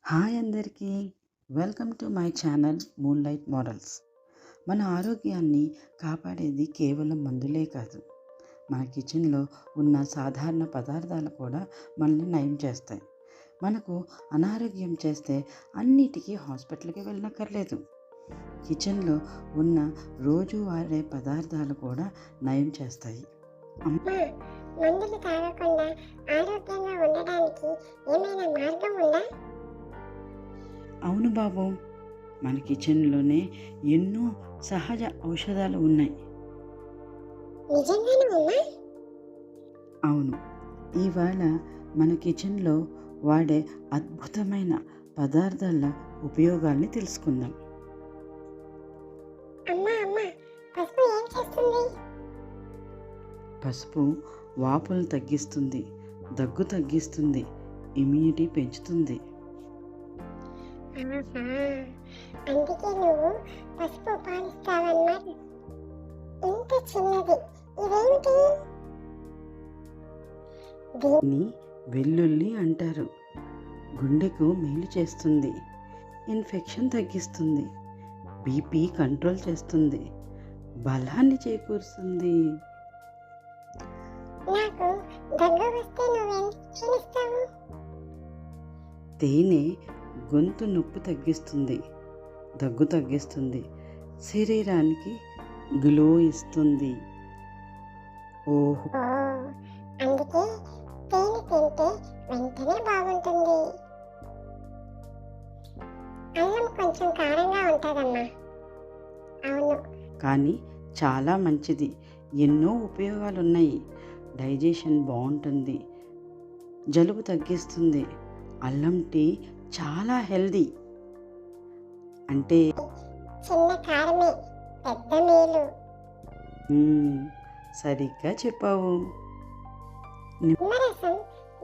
Hi అందరికీ! Welcome to my channel moonlight morals. మన ఆరోగ్యాన్ని కాపాడేది కేవలం మందులే కాదు. మన కిచెన్‌లో ఉన్న సాధారణ పదార్థాలు కూడా మనల్ని నయం చేస్తాయి. మనకు అనారోగ్యం చేస్తే అన్నిటికీ హాస్పిటల్‌కి వెళ్ళనక్కర్లేదు. కిచెన్‌లో ఉన్న రోజు వాడే పదార్థాలు కూడా నయం చేస్తాయి. అమ్మా, మందులు తాగకుండా ఆరోగ్యంగా ఉండడానికి ఏమైనా మార్గం ఉందా? అవును బాబు, మన కిచెన్‌లోనే ఎన్నో సహజ ఔషధాలు ఉన్నాయి. నిజంగానే ఉందా? అవును. ఇవాళ మన కిచెన్‌లో వాడే అద్భుతమైన పదార్థాల ఉపయోగాల్ని తెలుసుకుందాం. అమ్మా, పసుపు ఏం చేస్తుంది? పసుపు వాపులను తగ్గిస్తుంది, దగ్గు తగ్గిస్తుంది, ఇమ్యూనిటీ పెంచుతుంది. ఆహా, అందుకే నువ్వు పసుపు పాలిస్తావన్నమాట. ఇంత చిన్నది ఇదేమిటి? దీన్ని వెల్లుల్లి అంటారు. గుండెకు మేలు చేస్తుంది, ఇన్ఫెక్షన్ తగ్గిస్తుంది, బీపీ కంట్రోల్ చేస్తుంది, బలాన్ని చేకూరుస్తుంది. నాకు దగ్గు వస్తే నువ్వేం చేస్తావు? తేనె గొంతు నొప్పి తగ్గిస్తుంది, దగ్గు తగ్గిస్తుంది, శరీరానికి గ్లో ఇస్తుంది. ఓహో! అందుకే తేనె తింటే వెంటనే బాగుంటుంది. అల్లం కొంచెం కారంగా ఉంటుందమ్మా. అవును. కానీ చాలా మంచిది. ఎన్నో ఉపయోగాలున్నాయి. డైజెషన్ బాగుంటుంది, జలుబు తగ్గిస్తుంది. అల్లం టీ చాలా హెల్దీ. అంటే చిన్న కారమే పెద్ద మేలు. సరిగ్గా చెప్పావు. నిమ్మరసం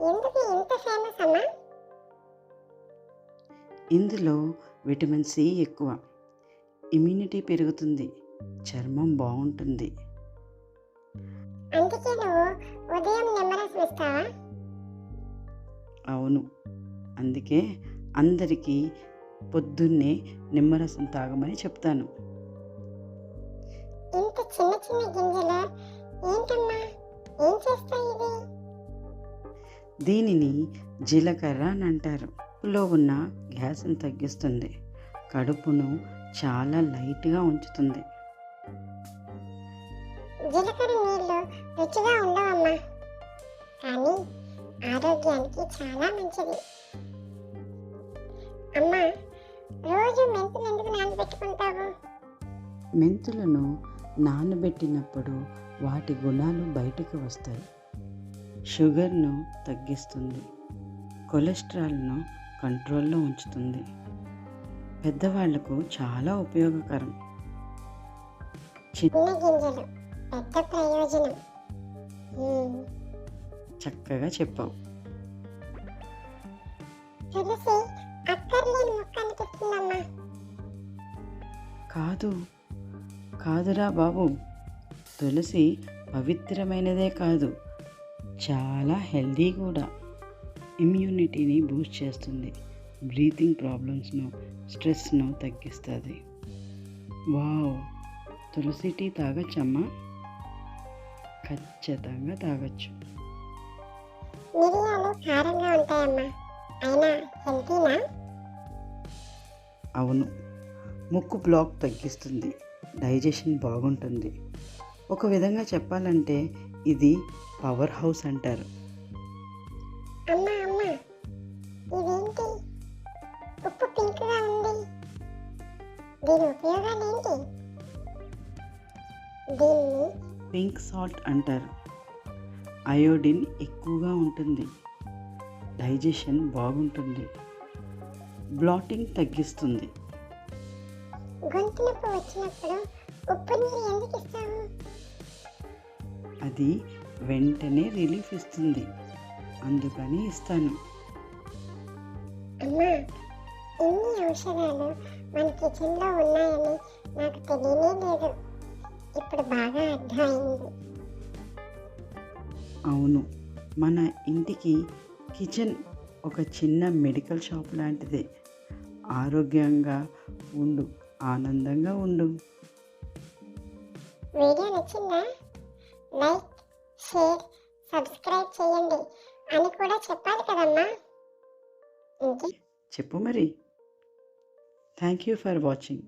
ఎందుకు ఇంత ఫేమస్ అమ్మా? ఇందులో విటమిన్ సి ఎక్కువ, ఇమ్యూనిటీ పెరుగుతుంది, చర్మం బాగుంటుంది. అందుకే నువ్వు ఉదయం నిమ్మరసం ఇస్తావా? అవును, అందుకే అందరికీ పొద్దున్నే నిమ్మరసం తాగమని చెప్తాను. ఇంత చిన్న చిన్న గింజలు ఏంటమ్మా? ఏం చేస్తాయి ఇది? దీనిని జీలకర్ర అని అంటారు. కడుపులో ఉన్న గ్యాస్ని తగ్గిస్తుంది, కడుపును చాలా లైట్గా ఉంచుతుంది. జీలకర్ర నీళ్ళు రుచిగా ఉండవమ్మా, కానీ ఆరోగ్యానికి చాలా మంచిది. అమ్మా, రోజు మెంతులు ఎందుకు నానబెట్టుకుంటావు? మెంతులను నానబెట్టినప్పుడు వాటి గుణాలు బయటకు వస్తాయి. షుగర్ను తగ్గిస్తుంది, కొలెస్ట్రాల్ను కంట్రోల్లో ఉంచుతుంది. పెద్దవాళ్లకు చాలా ఉపయోగకరం. చిన్న గింజలు పెద్ద ప్రయోజనం. చక్కగా చెప్పావు. తులసి అక్కర్లేని మొక్క అనిపిస్తుందమ్మా. కాదురా బాబు, తులసి పవిత్రమైనదే కాదు, చాలా హెల్దీ కూడా. ఇమ్యూనిటీని బూస్ట్ చేస్తుంది, బ్రీతింగ్ ప్రాబ్లమ్స్ను, స్ట్రెస్ను తగ్గిస్తుంది. వావ్! తులసి టీ తాగొచ్చమ్మా? ఖచ్చితంగా తాగొచ్చు. మిరియాలు కారంగా ఉంటాయమ్మా, అయినా హెల్తీనా? అవును, ముక్కు బ్లాక్ తగ్గిస్తుంది, డైజెషన్ బాగుంటుంది. ఒక విధంగా చెప్పాలంటే ఇది పవర్ హౌస్ అంటారు. అమ్మా, ఇదేంటి ఉప్పు పింక్గా ఉంది? దీని ఉపయోగాలు ఏంటి? దీన్ని పింక్ సాల్ట్ అంటారు. అయోడిన్ ఎక్కువగా ఉంటుంది, డైజెషన్ బాగుంటుంది, బ్లాటింగ్ తగ్గిస్తుంది. గొంతు నొప్పి వచ్చినప్పుడు ఉప్పు నీరు ఎందుకు ఇస్తావు? అది వెంటనే రిలీఫ్ ఇస్తుంది, అందుకని ఇస్తాను. అమ్మా, ఇన్ని ఔషధాలు మన కిచెన్లో ఉన్నాయని నాకు తెలియనే లేదు. ఇప్పుడు బాగా అర్థమైంది. అవును, మన ఇంటికి కిచెన్ ఒక చిన్న మెడికల్ షాప్ లాంటిదే. ఆరోగ్యంగా ఉండు, ఆనందంగా ఉండు. వీడియో నచ్చిందా? లైక్, షేర్, సబ్స్క్రైబ్ చేయండి అని కూడా చెప్పాలి కదమ్మా. ఇంకే చెప్పు మరి. Thank you for watching.